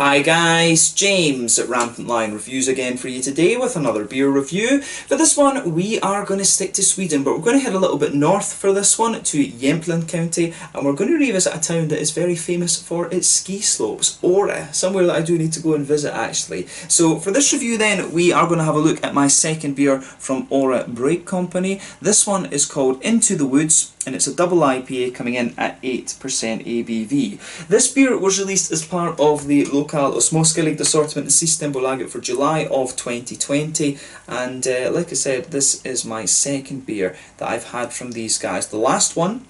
Hi guys, James at RampantLionReviews again for you today with another beer review. For this one we are going to stick to Sweden, but we're going to head a little bit north for this one to Jämtland county, and we're going to revisit a town that is very famous for its ski slopes, Åre, somewhere that I do need to go and visit actually. So for this review then we are going to have a look at my second beer from Åre Bryggcompagni. This one is called Into the Woods, and it's a double IPA coming in at 8% ABV. This beer was released as part of the Local Osmoskelig assortment Systembolaget for July of 2020, and like I said, this is my second beer that I've had from these guys. The last one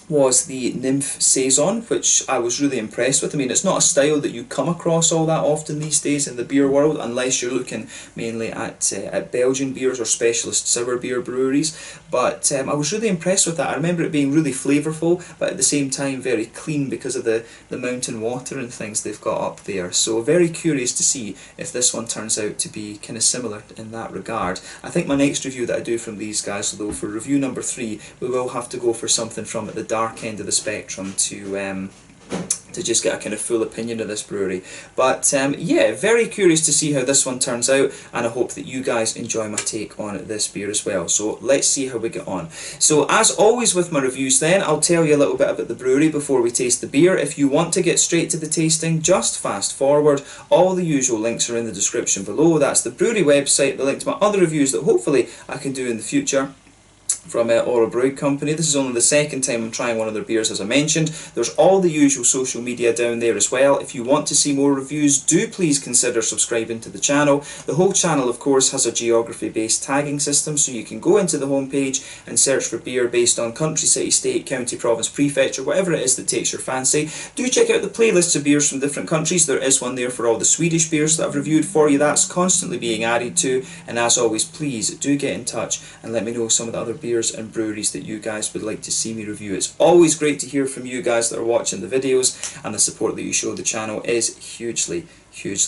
was the Nymph Saison, which I was really impressed with. I mean, it's not a style that you come across all that often these days in the beer world, unless you're looking mainly at Belgian beers or specialist sour beer breweries. But I was really impressed with that. I remember it being really flavourful, but at the same time very clean because of the mountain water and things they've got up there. So very curious to see if this one turns out to be kind of similar in that regard. I think my next review that I do from these guys, though, for review number 3, we will have to go for something from the dark end of the spectrum to just get a kind of full opinion of this brewery. But yeah, very curious to see how this one turns out, and I hope that you guys enjoy my take on this beer as well. So let's see how we get on. So as always with my reviews then, I'll tell you a little bit about the brewery before we taste the beer. If you want to get straight to the tasting, just fast forward. All the usual links are in the description below. That's the brewery website, the link to my other reviews that hopefully I can do in the future from Åre Bryggcompagni. This is only the second time I'm trying one of their beers, as I mentioned. There's all the usual social media down there as well. If you want to see more reviews, do please consider subscribing to the channel. The whole channel, of course, has a geography-based tagging system, so you can go into the homepage and search for beer based on country, city, state, county, province, prefecture, whatever it is that takes your fancy. Do check out the playlists of beers from different countries. There is one there for all the Swedish beers that I've reviewed for you. That's constantly being added to. And as always, please do get in touch and let me know some of the other beers and breweries that you guys would like to see me review. It's always great to hear from you guys that are watching the videos, and the support that you show the channel is hugely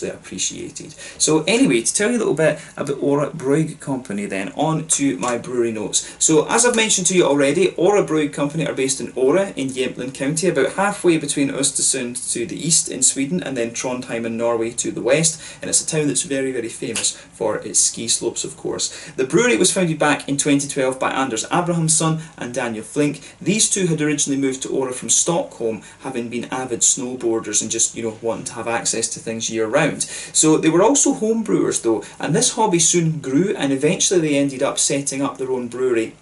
appreciated. So anyway, to tell you a little bit about Åre Bryggcompagni then, on to my brewery notes. So as I've mentioned to you already, Åre Bryggcompagni are based in Åre in Jämtland county, about halfway between Östersund to the east in Sweden and then Trondheim in Norway to the west, and it's a town that's very famous for its ski slopes, of course. The brewery was founded back in 2012 by Anders Abrahamsson and Daniel Flink. These two had originally moved to Åre from Stockholm, having been avid snowboarders and just, you know, wanting to have access to things year round. So they were also home brewers though, and this hobby soon grew, and eventually they ended up setting up their own brewery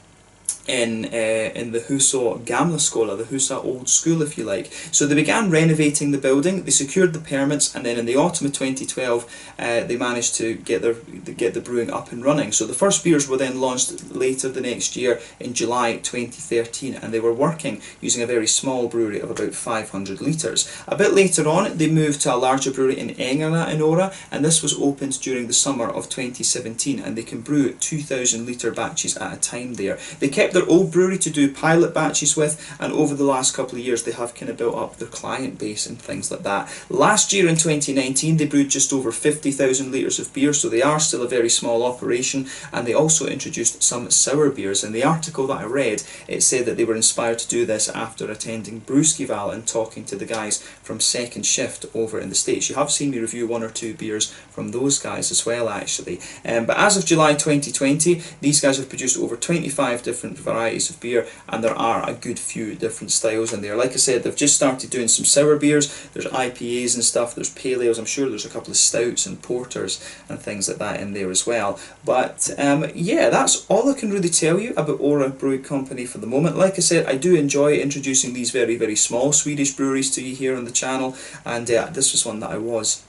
in the Husa Gamla Skola, the Husa Old School if you like. So they began renovating the building, they secured the permits, and then in the autumn of 2012 they managed to get the brewing up and running. So the first beers were then launched later the next year in July 2013, and they were working using a very small brewery of about 500 litres. A bit later on they moved to a larger brewery in Ängarna in Åre, and this was opened during the summer of 2017, and they can brew 2,000 litre batches at a time there. They kept their old brewery to do pilot batches with, and over the last couple of years they have kind of built up their client base and things like that. Last year in 2019 they brewed just over 50,000 litres of beer, so they are still a very small operation, and they also introduced some sour beers. In the article that I read, it said that they were inspired to do this after attending Brewskival and talking to the guys from Second Shift over in the States. You have seen me review 1 or 2 beers from those guys as well actually. But as of July 2020 these guys have produced over 25 different varieties of beer, and there are a good few different styles in there. Like I said, they've just started doing some sour beers, there's IPAs and stuff, there's pale ales, I'm sure there's a couple of stouts and porters and things like that in there as well. But yeah, that's all I can really tell you about Åre Bryggcompagni for the moment. Like I said, I do enjoy introducing these very small Swedish breweries to you here on the channel, and this was one that I was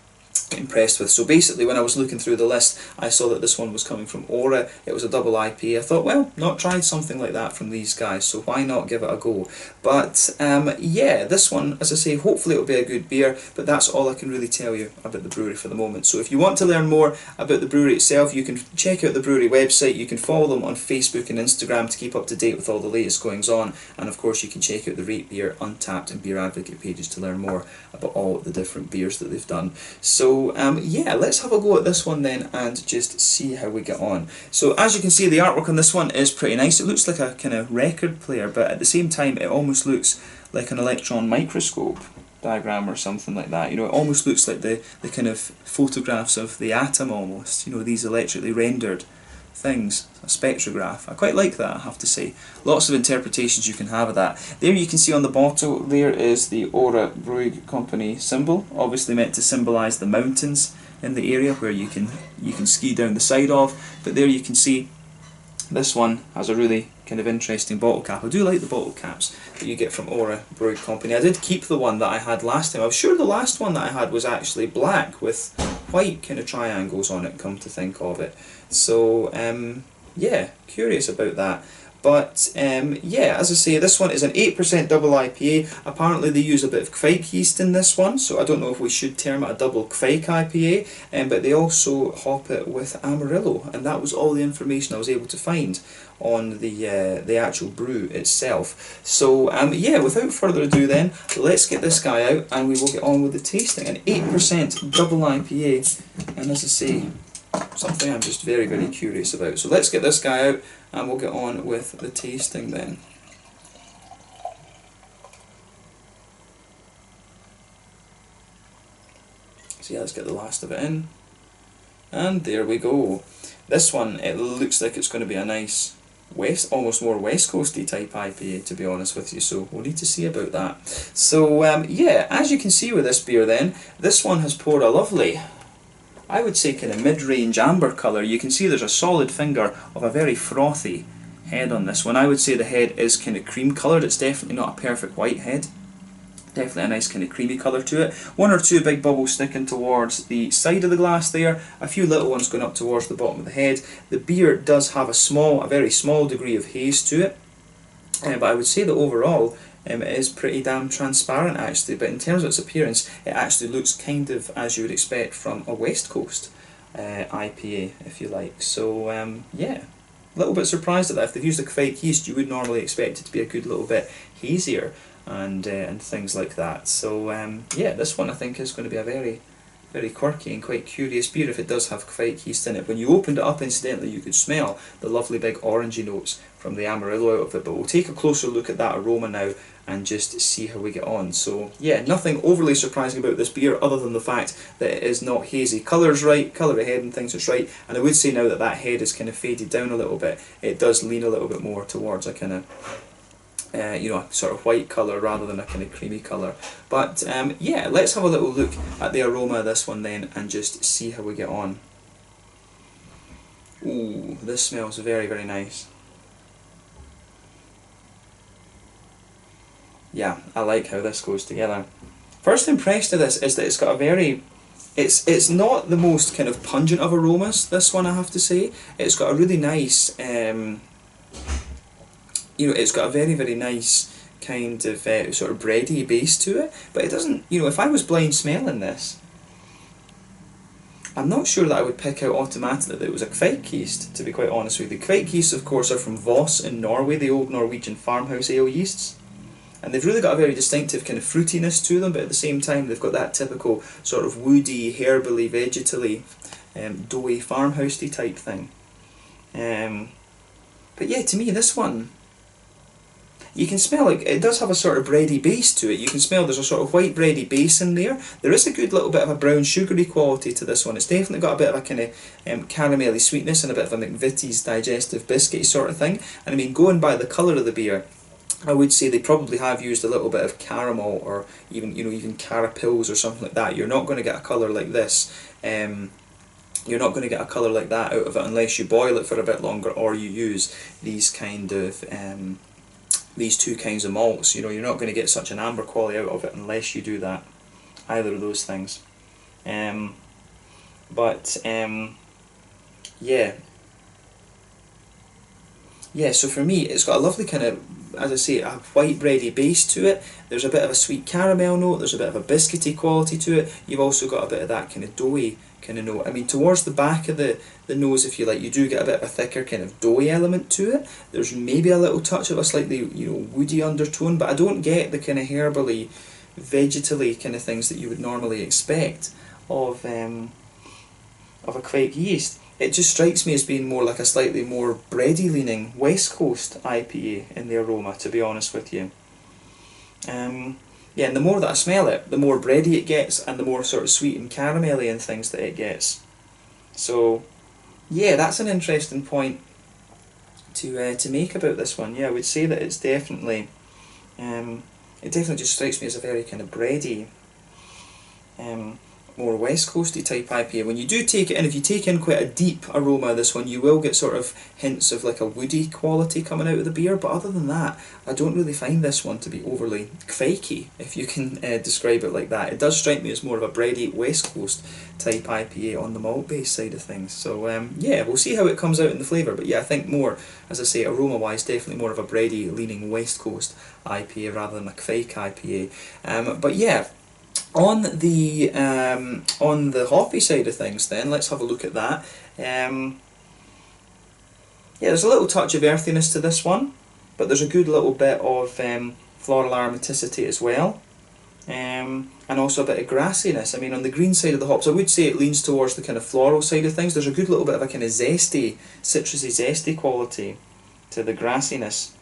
impressed with. So basically when I was looking through the list I saw that this one was coming from Åre, it was a double IPA. I thought, well, not tried something like that from these guys, so why not give it a go. But yeah, this one, as I say, hopefully it'll be a good beer, but that's all I can really tell you about the brewery for the moment. So if you want to learn more about the brewery itself, you can check out the brewery website, you can follow them on Facebook and Instagram to keep up to date with all the latest goings on, and of course you can check out the Rate Beer, Untappd and Beer Advocate pages to learn more about all the different beers that they've done. So yeah, let's have a go at this one then and just see how we get on. So as you can see, the artwork on this one is pretty nice. It looks like a kind of record player, but at the same time it almost looks like an electron microscope. diagram or something like that. You know, it almost looks like the kind of photographs of the atom almost, you know, these electrically rendered things, a spectrograph. I quite like that, I have to say. Lots of interpretations you can have of that. There you can see on the bottle, there is the Åre Bryggcompagni symbol, obviously meant to symbolise the mountains in the area where you can ski down the side of, but there you can see this one has a really kind of interesting bottle cap. I do like the bottle caps that you get from Åre Bryggcompagni. I did keep the one that I had last time. I was sure the last one that I had was actually black with white kind of triangles on it, come to think of it. So yeah, curious about that. But yeah, as I say, this one is an 8% double IPA. Apparently they use a bit of Kveik yeast in this one, so I don't know if we should term it a double Kveik IPA, but they also hop it with Amarillo, and that was all the information I was able to find on the actual brew itself. So yeah, without further ado then, let's get this guy out and we will get on with the tasting. An 8% double IPA, and as I say, something I'm just very, very curious about. So let's get this guy out and we'll get on with the tasting then. So yeah, let's get the last of it in. And there we go. This one, it looks like it's going to be a nice almost more West Coasty type IPA, to be honest with you, so we'll need to see about that. So yeah, as you can see with this beer then, this one has poured a lovely, I would say kind of mid-range amber colour. You can see there's a solid finger of a very frothy head on this one. I would say the head is kind of cream coloured. It's definitely not a perfect white head. Definitely a nice kind of creamy colour to it. One or two big bubbles sticking towards the side of the glass there. A few little ones going up towards the bottom of the head. The beer does have a very small degree of haze to it. But I would say that overall it is pretty damn transparent actually, but in terms of its appearance it actually looks kind of as you would expect from a West Coast IPA, if you like. So yeah, a little bit surprised at that. If they've used a Kveik yeast, you would normally expect it to be a good little bit hazier and things like that. So yeah, this one I think is going to be a very, very quirky and quite curious beer if it does have Kveik yeast in it. When you opened it up, incidentally, you could smell the lovely big orangey notes from the Amarillo out of it, but we'll take a closer look at that aroma now and just see how we get on. So yeah, nothing overly surprising about this beer other than the fact that it is not hazy. Colour's right, colour of head and things is right, and I would say now that that head is kind of faded down a little bit, it does lean a little bit more towards a kind of you know, a sort of white colour rather than a kind of creamy colour. But yeah, let's have a little look at the aroma of this one then and just see how we get on. Ooh, this smells very, very nice. Yeah, I like how this goes together. First impression of this is that it's got a very, it's not the most kind of pungent of aromas, this one, I have to say. It's got a really nice, you know, it's got a very, very nice kind of sort of bready base to it, but it doesn't, you know, if I was blind smelling this, I'm not sure that I would pick out automatically that it was a Kveik yeast, to be quite honest with you. Kveik yeasts, of course, are from Voss in Norway, the old Norwegian farmhouse ale yeasts. And they've really got a very distinctive kind of fruitiness to them, but at the same time they've got that typical sort of woody, herbally, vegetally, doughy, farmhousey type thing. But yeah, to me this one, you can smell like it does have a sort of bready base to it. You can smell there's a sort of white bready base in there. There is a good little bit of a brown sugary quality to this one. It's definitely got a bit of a kind of caramelly sweetness and a bit of a McVitie's digestive biscuity sort of thing. And I mean, going by the colour of the beer, I would say they probably have used a little bit of caramel or even, you know, even carapils or something like that. You're not going to get a colour like this. You're not going to get a colour like that out of it unless you boil it for a bit longer or you use these kind of these two kinds of malts. You know, you're not going to get such an amber quality out of it unless you do that. Either of those things. Yeah. Yeah, so for me, it's got a lovely kind of, as I say, a white bready base to it. There's a bit of a sweet caramel note, there's a bit of a biscuity quality to it. You've also got a bit of that kind of doughy kind of note. I mean, towards the back of the nose, if you like, you do get a bit of a thicker kind of doughy element to it. There's maybe a little touch of a slightly, you know, woody undertone, but I don't get the kind of herbally, vegetally kind of things that you would normally expect of a Kveik yeast. It just strikes me as being more like a slightly more bready leaning West Coast IPA in the aroma, to be honest with you. yeah, and the more that I smell it, the more bready it gets, and the more sort of sweet and caramelly and things that it gets. So yeah, that's an interesting point to make about this one. Yeah, I would say that it's definitely it definitely just strikes me as a very kind of bready, more West Coasty type IPA. When you do take it in, if you take in quite a deep aroma of this one, you will get sort of hints of like a woody quality coming out of the beer, but other than that, I don't really find this one to be overly quakey, if you can describe it like that. It does strike me as more of a bready West Coast type IPA on the malt base side of things. So yeah, we'll see how it comes out in the flavour, but yeah, I think more, as I say, aroma wise, definitely more of a bready leaning West Coast IPA rather than a quake IPA. But yeah, on the hoppy side of things, then let's have a look at that. Yeah, there's a little touch of earthiness to this one, but there's a good little bit of floral aromaticity as well, and also a bit of grassiness. I mean, on the green side of the hops, I would say it leans towards the kind of floral side of things. There's a good little bit of a kind of zesty, citrusy, zesty quality to the grassiness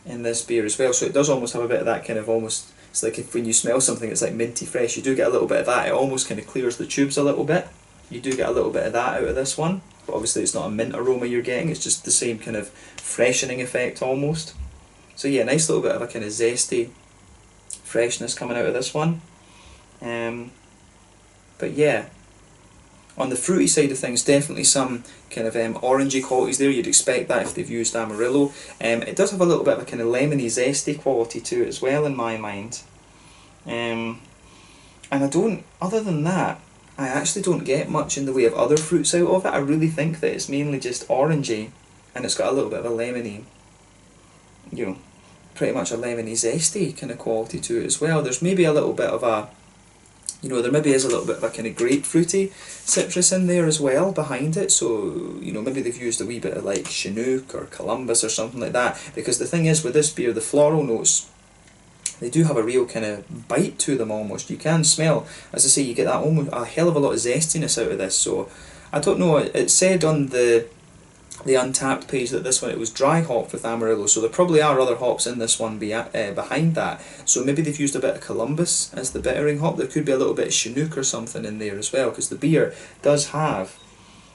in this beer as well. So it does almost have a bit of that kind of almost. It's like if when you smell something it's like minty fresh, you do get a little bit of that. It almost kind of clears the tubes a little bit. You do get a little bit of that out of this one, but obviously it's not a mint aroma you're getting, it's just the same kind of freshening effect almost. So yeah, nice little bit of a kind of zesty freshness coming out of this one. But yeah, on the fruity side of things, definitely some kind of orangey qualities there. You'd expect that if they've used Amarillo. It does have a little bit of a kind of lemony, zesty quality to it as well in my mind. And I don't, other than that, I actually don't get much in the way of other fruits out of it. I really think that it's mainly just orangey, and it's got a little bit of a lemony, you know, pretty much a lemony, zesty kind of quality to it as well. There's maybe a little bit of a, you know, there maybe is a little bit of a kind of grapefruity citrus in there as well behind it, so, you know, maybe they've used a wee bit of like Chinook or Columbus or something like that, because the thing is with this beer, the floral notes, they do have a real kind of bite to them almost. You can smell, as I say, you get that almost a hell of a lot of zestiness out of this. So I don't know, it said on the Untappd page that this one, it was dry hopped with Amarillo, so there probably are other hops in this one behind that. So maybe they've used a bit of Columbus as the bittering hop. There could be a little bit of Chinook or something in there as well, because the beer does have,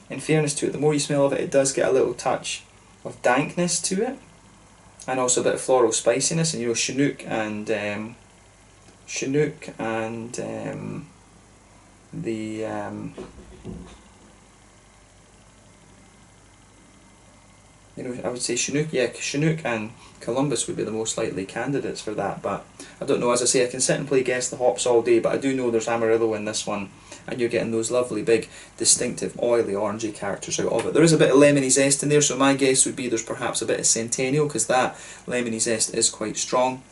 in fairness to it, the more you smell of it, it does get a little touch of dankness to it, and also a bit of floral spiciness. And you know, Chinook and the you know, I would say Chinook, yeah, Chinook and Columbus would be the most likely candidates for that, but I don't know, as I say, I can sit and play guess the hops all day, but I do know there's Amarillo in this one, and you're getting those lovely big distinctive oily orangey characters out of it. There is a bit of lemony zest in there, so my guess would be there's perhaps a bit of Centennial, because that lemony zest is quite strong.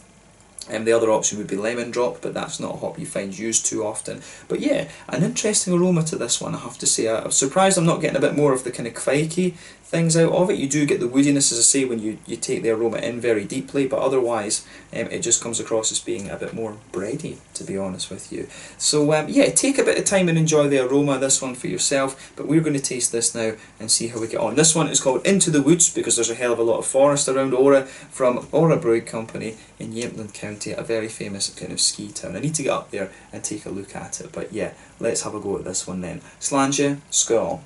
The other option would be lemon drop, but that's not a hop you find used too often. But yeah, an interesting aroma to this one, I have to say. I'm surprised I'm not getting a bit more of the kind of quakey things out of it. You do get the woodiness, as I say, when you take the aroma in very deeply, but otherwise it just comes across as being a bit more bready, to be honest with you. So yeah, take a bit of time and enjoy the aroma of this one for yourself, but we're going to taste this now and see how we get on. This one is called Into the Woods, because there's a hell of a lot of forest around Åre, from Åre Bryggcompagni in Jämtland County, a very famous kind of ski town. I need to get up there and take a look at it, but yeah, let's have a go at this one then. Sláinte, skål.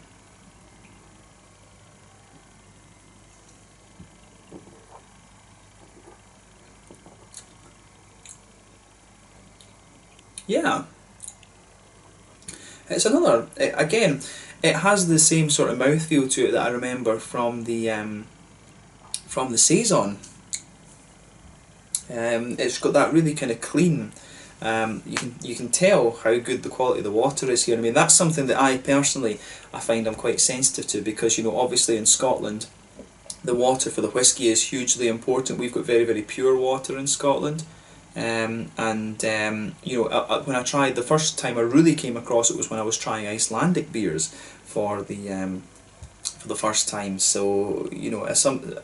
Yeah, it's another, again, it has the same sort of mouthfeel to it that I remember from the Saison. It's got that really kind of clean, you can tell how good the quality of the water is here. I mean, that's something that I find I'm quite sensitive to, because, you know, obviously in Scotland the water for the whisky is hugely important. We've got very, very pure water in Scotland. You know, when I tried, the first time I really came across it was when I was trying Icelandic beers for the first time. So, you know,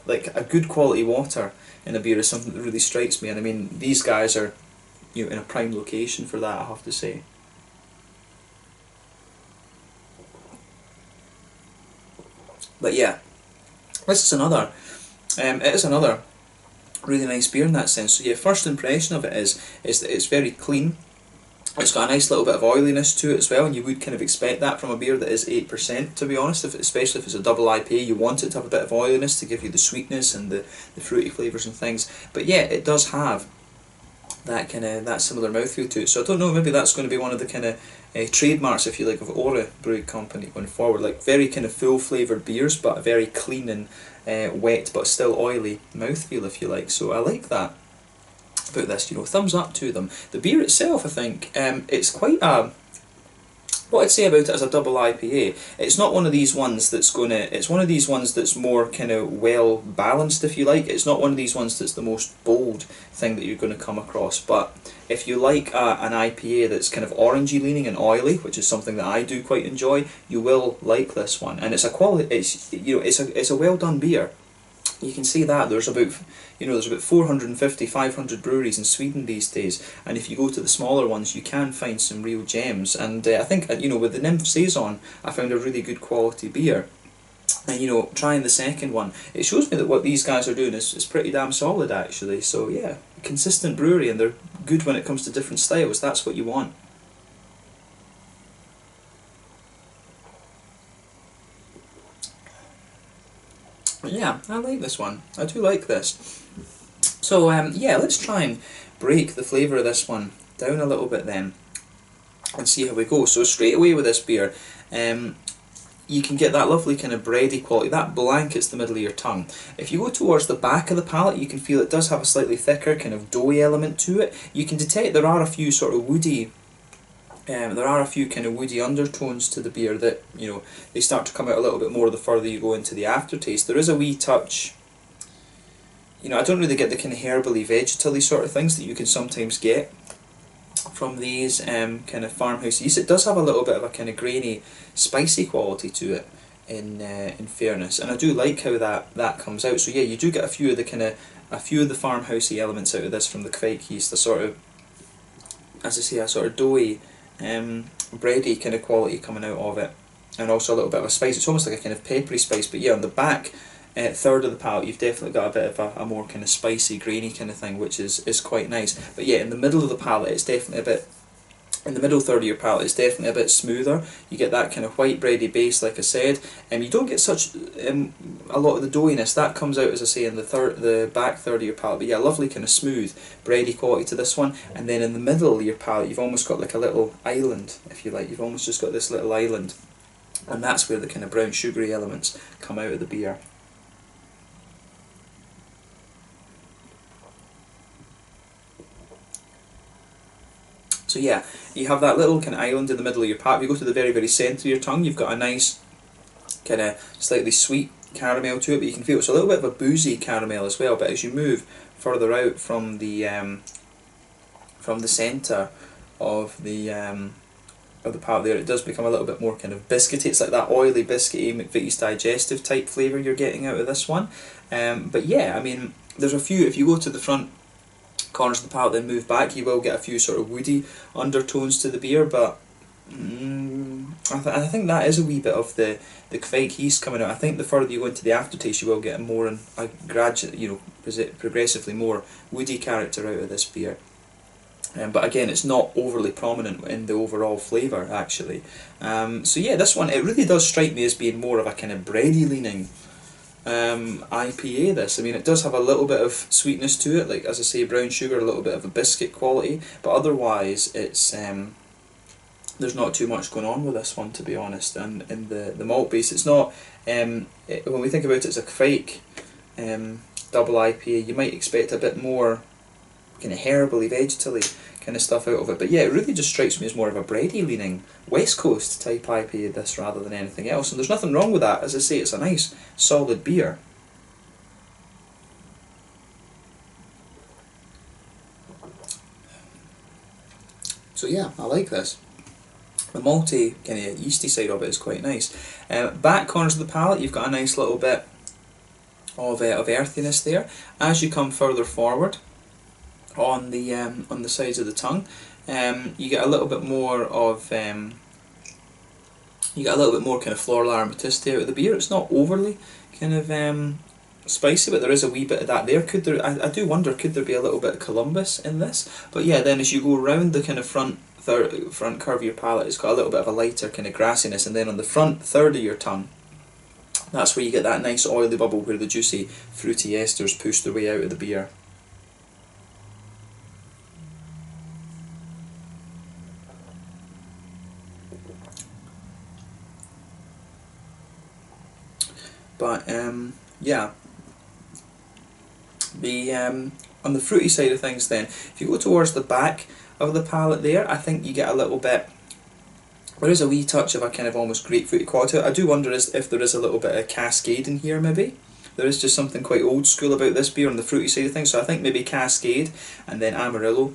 like a good quality water in a beer is something that really strikes me, and I mean, these guys are, you know, in a prime location for that, I have to say. But yeah, this is another, it is another really nice beer in that sense. So yeah, first impression of it is that it's very clean. It's got a nice little bit of oiliness to it as well, and you would kind of expect that from a beer that is 8%, to be honest, especially if it's a double IPA. You want it to have a bit of oiliness to give you the sweetness and the fruity flavours and things. But yeah, it does have that kind of that similar mouthfeel to it. So I don't know, maybe that's going to be one of the kind of trademarks, if you like, of Åre Bryggcompagni going forward. Like very kind of full flavoured beers, but a very clean and wet but still oily mouthfeel, if you like. So I like that about this, you know, thumbs up to them. The beer itself, I think, it's quite a, what I'd say about it as a double IPA, it's not one of these ones that's it's one of these ones that's more kind of well balanced, if you like. It's not one of these ones that's the most bold thing that you're going to come across, but if you like an IPA that's kind of orangey leaning and oily, which is something that I do quite enjoy, you will like this one. And it's a quality, it's a well done beer. You can see that there's about 450, 500 breweries in Sweden these days, and if you go to the smaller ones, you can find some real gems. And I think with the Nymph Saison, I found a really good quality beer. And trying the second one, it shows me that what these guys are doing is pretty damn solid, actually. So yeah, consistent brewery, and they're good when it comes to different styles. That's what you want. But yeah, I like this one. I do like this. So yeah, let's try and break the flavour of this one down a little bit then, and see how we go. So straight away with this beer, you can get that lovely kind of bready quality, that blankets the middle of your tongue. If you go towards the back of the palate, you can feel it does have a slightly thicker kind of doughy element to it. You can detect there are a few sort of woody, there are a few kind of woody undertones to the beer that, they start to come out a little bit more the further you go into the aftertaste. There is a wee touch, I don't really get the kind of herbally, vegetally sort of things that you can sometimes get from these kind of farmhouse yeast. It does have a little bit of a kind of grainy, spicy quality to it, in fairness, and I do like how that comes out. So yeah, you do get a few of the farmhousey elements out of this from the Kvike yeast. A sort of, as I say, a sort of doughy, bready kind of quality coming out of it, and also a little bit of a spice. It's almost like a kind of peppery spice, but yeah, on the back third of the palate, you've definitely got a bit of a more kind of spicy, grainy kind of thing, which is quite nice. But yeah, in the middle of the palate, it's definitely a bit, in the middle third of your palate, it's definitely a bit smoother. You get that kind of white bready base, like I said, and you don't get such a lot of the doughiness. That comes out, as I say, in the back third of your palate. But yeah, lovely kind of smooth, bready quality to this one. And then in the middle of your palate, you've almost got like a little island, if you like. You've almost just got this little island, and that's where the kind of brown sugary elements come out of the beer. So yeah, you have that little kind of island in the middle of your palate. If you go to the very, very centre of your tongue, you've got a nice kind of slightly sweet caramel to it, but you can feel it's a little bit of a boozy caramel as well. But as you move further out from the centre of the palate there, it does become a little bit more kind of biscuity. It's like that oily, biscuity, McVitie's Digestive type flavour you're getting out of this one. But yeah, I mean, there's a few, if you go to the front corners of the palate then move back, you will get a few sort of woody undertones to the beer, but I think that is a wee bit of the Kvike yeast coming out. I think the further you go into the aftertaste, you will get more and a gradually, progressively more woody character out of this beer. But again, it's not overly prominent in the overall flavour, actually. So yeah, this one, it really does strike me as being more of a kind of bready leaning IPA. This, I mean, it does have a little bit of sweetness to it, like as I say, brown sugar, a little bit of a biscuit quality, but otherwise it's there's not too much going on with this one, to be honest. And in the malt base, it's not when we think about it as a Kvike double IPA, you might expect a bit more kind of herbally, vegetally kind of stuff out of it, but yeah, it really just strikes me as more of a bready leaning West Coast type IPA, this, rather than anything else. And there's nothing wrong with that. As I say, it's a nice solid beer. So yeah, I like this. The malty kind of yeasty side of it is quite nice. Back corners of the palate, you've got a nice little bit of earthiness there. As you come further forward on the sides of the tongue, you get a little bit more of kind of floral aromaticity out of the beer. It's not overly kind of spicy, but there is a wee bit of that there. I do wonder, could there be a little bit of Columbus in this? But yeah, then as you go around the kind of front curve of your palate, it's got a little bit of a lighter kind of grassiness, and then on the front third of your tongue, that's where you get that nice oily bubble where the juicy fruity esters push their way out of the beer. But yeah, on the fruity side of things then, if you go towards the back of the palate there, I think you get a little bit, there is a wee touch of a kind of almost grapefruity quality. I do wonder if there is a little bit of Cascade in here maybe. There is just something quite old school about this beer on the fruity side of things, so I think maybe Cascade and then Amarillo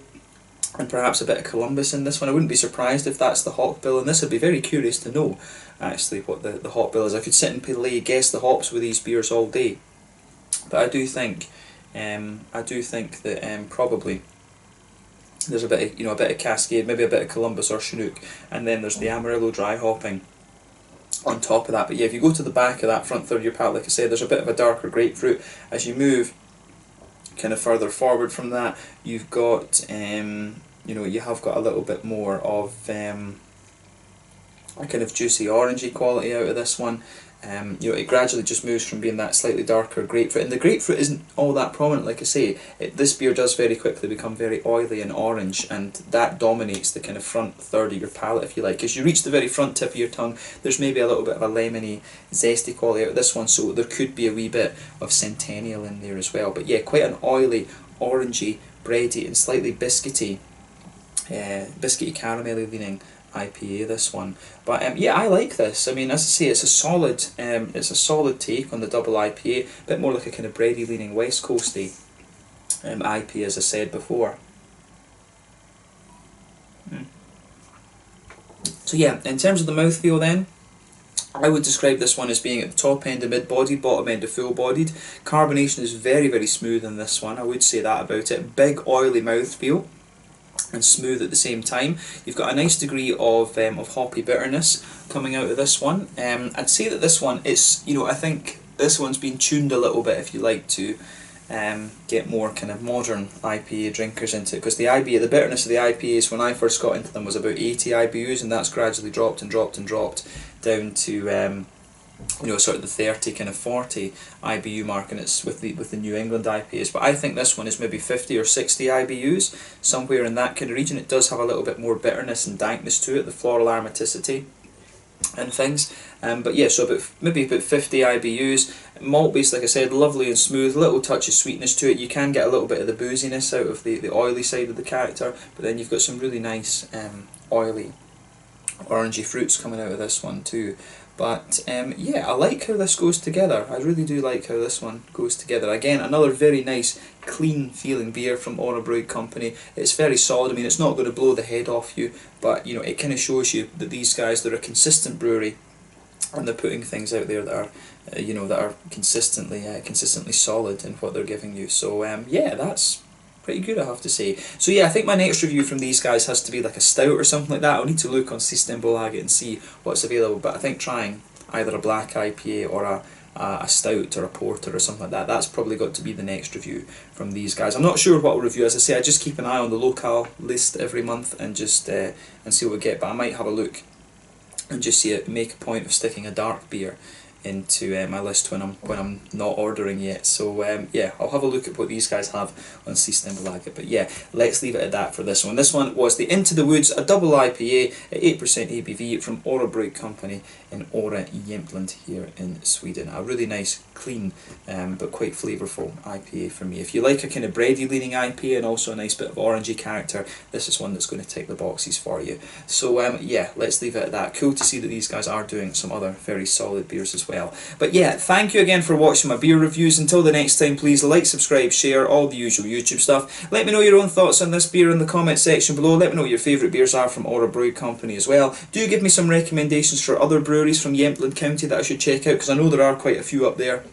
and perhaps a bit of Columbus in this one. I wouldn't be surprised if that's the hop bill, and this would be very curious to know actually what the hop bill is. I could sit and guess the hops with these beers all day, but I do think that probably there's a bit of, a bit of Cascade, maybe a bit of Columbus or Chinook, and then there's the Amarillo dry hopping on top of that. But yeah, if you go to the back of that front third of your palate, like I said, there's a bit of a darker grapefruit. As you move kind of further forward from that, you've got you have got a little bit more of a kind of juicy orangey quality out of this one. It gradually just moves from being that slightly darker grapefruit, and the grapefruit isn't all that prominent. Like I say, this beer does very quickly become very oily and orange, and that dominates the kind of front third of your palate, if you like. As you reach the very front tip of your tongue, there's maybe a little bit of a lemony, zesty quality out of this one, so there could be a wee bit of Centennial in there as well. But yeah, quite an oily, orangey, bready, and slightly biscuity caramelly leaning IPA, this one. But yeah, I like this. Ian, as I say, it's a solid take on the double IPA, a bit more like a kind of bready leaning West Coasty IPA, as I said before. So yeah, in terms of the mouthfeel then, I would describe this one as being at the top end of mid-bodied, bottom end of full-bodied. Carbonation is very, very smooth in this one, I would say that about it. Big oily mouthfeel and smooth at the same time. You've got a nice degree of hoppy bitterness coming out of this one. I'd say that this one is, I think this one's been tuned a little bit, if you like, to get more kind of modern IPA drinkers into it, because the bitterness of the IPAs when I first got into them was about 80 IBUs, and that's gradually dropped and dropped and dropped down to sort of the 30, kind of 40 IBU mark, and it's with the New England IPAs. But I think this one is maybe 50 or 60 IBUs, somewhere in that kind of region. It does have a little bit more bitterness and dankness to it, the floral aromaticity and things. But yeah, so maybe about 50 IBUs. Malt base, like I said, lovely and smooth, little touch of sweetness to it. You can get a little bit of the booziness out of the oily side of the character, but then you've got some really nice oily orangey fruits coming out of this one too. But yeah, I like how this goes together. I really do like how this one goes together. Again, another very nice, clean feeling beer from Åre Bryggcompagni. It's very solid. I mean, it's not going to blow the head off you, but it kind of shows you that these guys, they're a consistent brewery, and they're putting things out there that are that are consistently solid in what they're giving you. So yeah, that's pretty good, I have to say. So yeah, I think my next review from these guys has to be like a stout or something like that. I'll need to look on Systembolaget and see what's available, but I think trying either a black IPA or a stout or a porter or something like that, that's probably got to be the next review from these guys. I'm not sure what I'll review. As I say, I just keep an eye on the local list every month and just and see what we get, but I might have a look and just make a point of sticking a dark beer into my list when I'm not ordering yet. So yeah, I'll have a look at what these guys have on Systembolaget. But yeah, let's leave it at that for this one. This one was the Into the Woods, a double IPA at 8% ABV from Åre Bryggcompagni in Åre, Jämtland here in Sweden. A really nice, clean, but quite flavourful IPA for me. If you like a kind of bready leaning IPA and also a nice bit of orangey character, this is one that's going to tick the boxes for you. So yeah, let's leave it at that. Cool to see that these guys are doing some other very solid beers as well. But yeah, thank you again for watching my beer reviews. Until the next time, please like, subscribe, share, all the usual YouTube stuff. Let me know your own thoughts on this beer in the comment section below. Let me know what your favourite beers are from Åre Bryggcompagni as well. Do give me some recommendations for other breweries from Jämtland County that I should check out, because I know there are quite a few up there.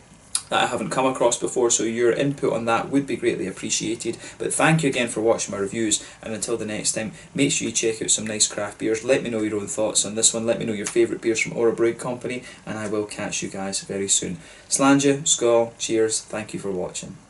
that I haven't come across before, so your input on that would be greatly appreciated. But thank you again for watching my reviews, and until the next time, make sure you check out some nice craft beers. Let me know your own thoughts on this one, let me know your favourite beers from Åre Bryggcompagni, and I will catch you guys very soon. Slàinte, skål, cheers, thank you for watching.